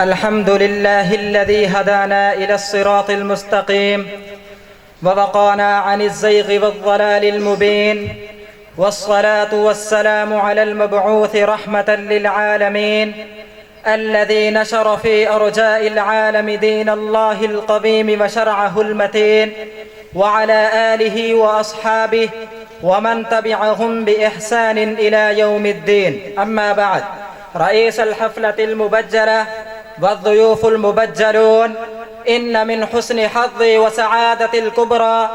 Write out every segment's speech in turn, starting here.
الحمد لله الذي هدانا إلى الصراط المستقيم ووقانا عن الزيغ والضلال المبين، والصلاة والسلام على المبعوث رحمة للعالمين الذي نشر في أرجاء العالم دين الله القويم وشرعه المتين، وعلى آله وأصحابه ومن تبعهم بإحسان إلى يوم الدين. أما بعد، رئيس الحفلة المبجلة والضيوف المبجلون، إن من حسن حظي وسعادتي الكبرى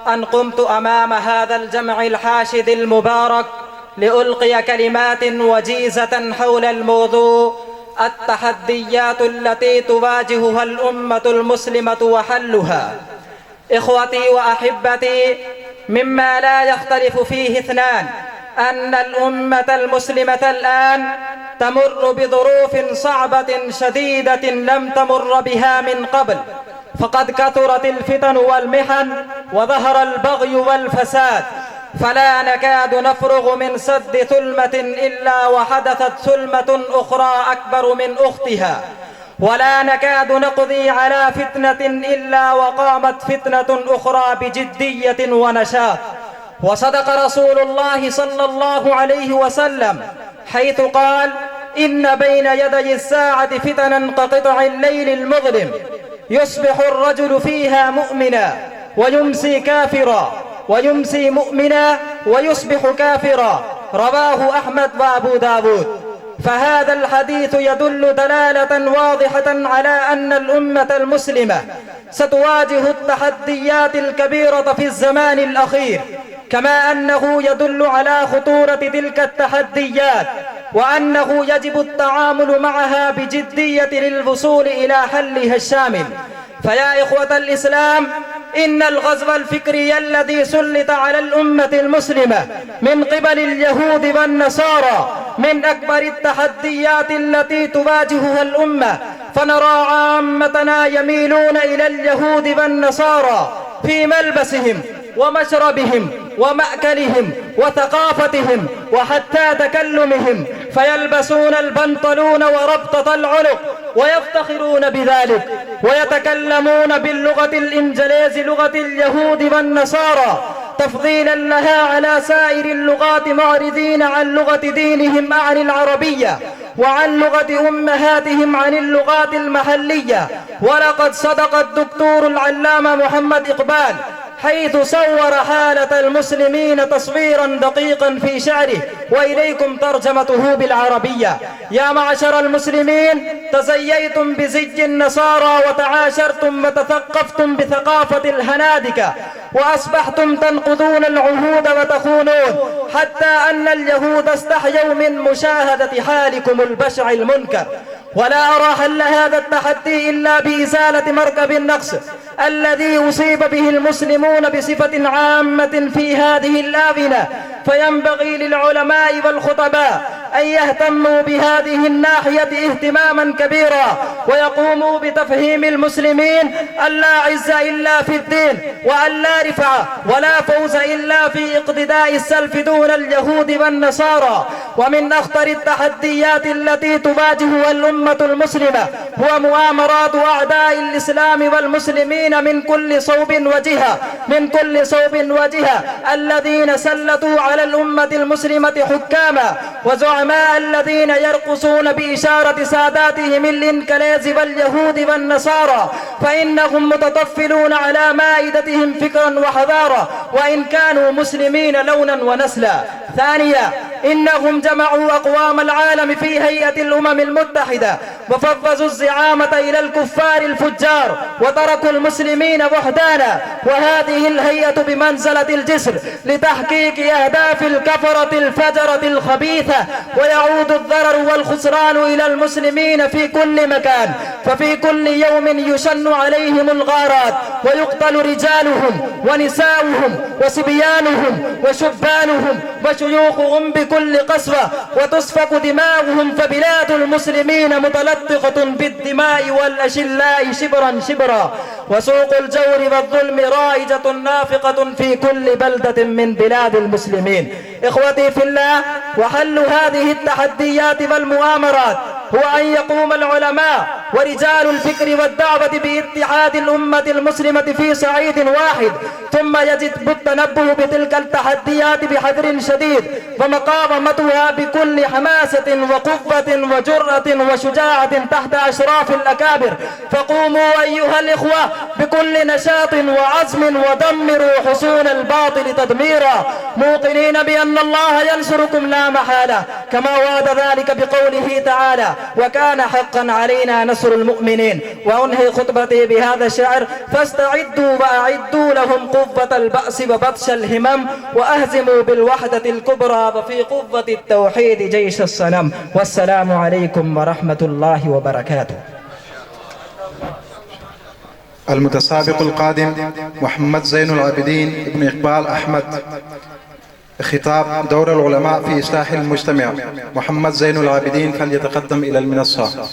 أن قمت أمام هذا الجمع الحاشد المبارك لألقي كلمات وجيزة حول الموضوع التحديات التي تواجهها الأمة المسلمة وحلها. إخوتي وأحبتي، مما لا يختلف فيه اثنان أن الأمة المسلمة الآن تمر بظروف صعبة شديدة لم تمر بها من قبل، فقد كثرت الفتن والمحن وظهر البغي والفساد، فلا نكاد نفرغ من سد ثلمة إلا وحدثت ثلمة أخرى أكبر من أختها، ولا نكاد نقضي على فتنة إلا وقامت فتنة أخرى بجدية ونشاط. وصدق رسول الله صلى الله عليه وسلم حيث قال: إن بين يدي الساعة فتنا كقطع الليل المظلم، يصبح الرجل فيها مؤمنا ويمسي كافرا، ويمسي مؤمنا ويصبح كافرا. رواه أحمد وأبو داود. فهذا الحديث يدل دلالة واضحة على أن الأمة المسلمة ستواجه التحديات الكبيرة في الزمان الأخير، كما أنه يدل على خطورة تلك التحديات وأنه يجب التعامل معها بجدية للوصول إلى حلها الشامل. فيا إخوة الإسلام، إن الغزو الفكري الذي سلط على الأمة المسلمة من قبل اليهود والنصارى من أكبر التحديات التي تواجهها الأمة، فنرى عامتنا يميلون إلى اليهود والنصارى في ملبسهم ومشربهم ومأكلهم وثقافتهم وحتى تكلمهم، فيلبسون البنطلون وربطة العنق ويفتخرون بذلك، ويتكلمون باللغة الإنجليز لغة اليهود والنصارى تفضيلا لها على سائر اللغات، معرضين عن لغة دينهم عن العربية وعن لغة أمهاتهم عن اللغات المحلية. ولقد صدق الدكتور العلامة محمد إقبال حيث صور حالة المسلمين تصويرا دقيقا في شعره، وإليكم ترجمته بالعربية: يا معشر المسلمين، تزييتم بزي النصارى وتعاشرتم وتثقفتم بثقافة الهنادكة، وأصبحتم تنقضون العهود وتخونون، حتى أن اليهود استحيوا من مشاهدة حالكم البشع المنكر. ولا أرى حل هذا التحدي إلا بإزالة مركب النقص الذي أصيب به المسلمون بصفة عامة في هذه الآونة. فينبغي للعلماء والخطباء أن يهتموا بهذه الناحية اهتماما كبيرا، ويقوموا بتفهيم المسلمين أن لا عز إلا في الدين، وأن لا رفعة ولا فوز إلا في اقتداء السلف دون اليهود والنصارى. ومن أخطر التحديات التي تواجهها الأمة المسلمة هو مؤامرات أعداء الإسلام والمسلمين من كل صوب وجهة، من كل صوب وجهة، الذين سلطوا على الأمة المسلمة حكاما وزعماء الذين يرقصون بإشارة ساداتهم الإنكليز واليهود والنصارى، فإنهم متطفلون على مائدتهم فكرا وحضارة، وإن كانوا مسلمين لونا ونسلا. ثانيا، إنهم جمعوا أقوام العالم في هيئة الأمم المتحدة وفوضوا الزعامة إلى الكفار الفجار وتركوا المسلمين وحدانا، وهذه الهيئة بمنزلة الجسر لتحقيق أهداف الكفرة الفجرة الخبيثة، ويعود الضرر والخسران إلى المسلمين في كل مكان. ففي كل يوم يشن عليهم الغارات ويقتل رجالهم ونساؤهم وصبيانهم وشبانهم وشيوخهم بكل قسوة وتسفك دماؤهم، فبلاد المسلمين متلطخة بالدماء والأشلاء شبرا شبرا، وسوق الجور والظلم رائجة نافقة في كل بلدة من بلاد المسلمين. إخوتي في الله، وحل هذه التحديات والمؤامرات هو أن يقوم العلماء ورجال الفكر والدعوة باتحاد الأمة المسلمة في صعيد واحد، ثم يجب التنبه بتلك التحديات بحذر شديد ومقاومتها بكل حماسة وقوة وجرأة وشجاعة تحت أشراف الأكابر. فقوموا أيها الإخوة بكل نشاط وعزم ودمروا حصون الباطل تدميرا، موقنين بأن الله ينصركم لا محالة، كما وعد ذلك بقوله تعالى: وكان حقا علينا نصر المؤمنين. وأنهي خطبتي بهذا الشعر: فاستعدوا وأعدوا لهم قوة البأس وبطش الهمم، وأهزموا بالوحدة الكبرى وفي قوة التوحيد جيش الصنم. والسلام عليكم ورحمة الله وبركاته. المتسابق القادم محمد زين العابدين بن إقبال أحمد. خطاب دور العلماء في إصلاح المجتمع. محمد زين العابدين فليتقدم إلى المنصة.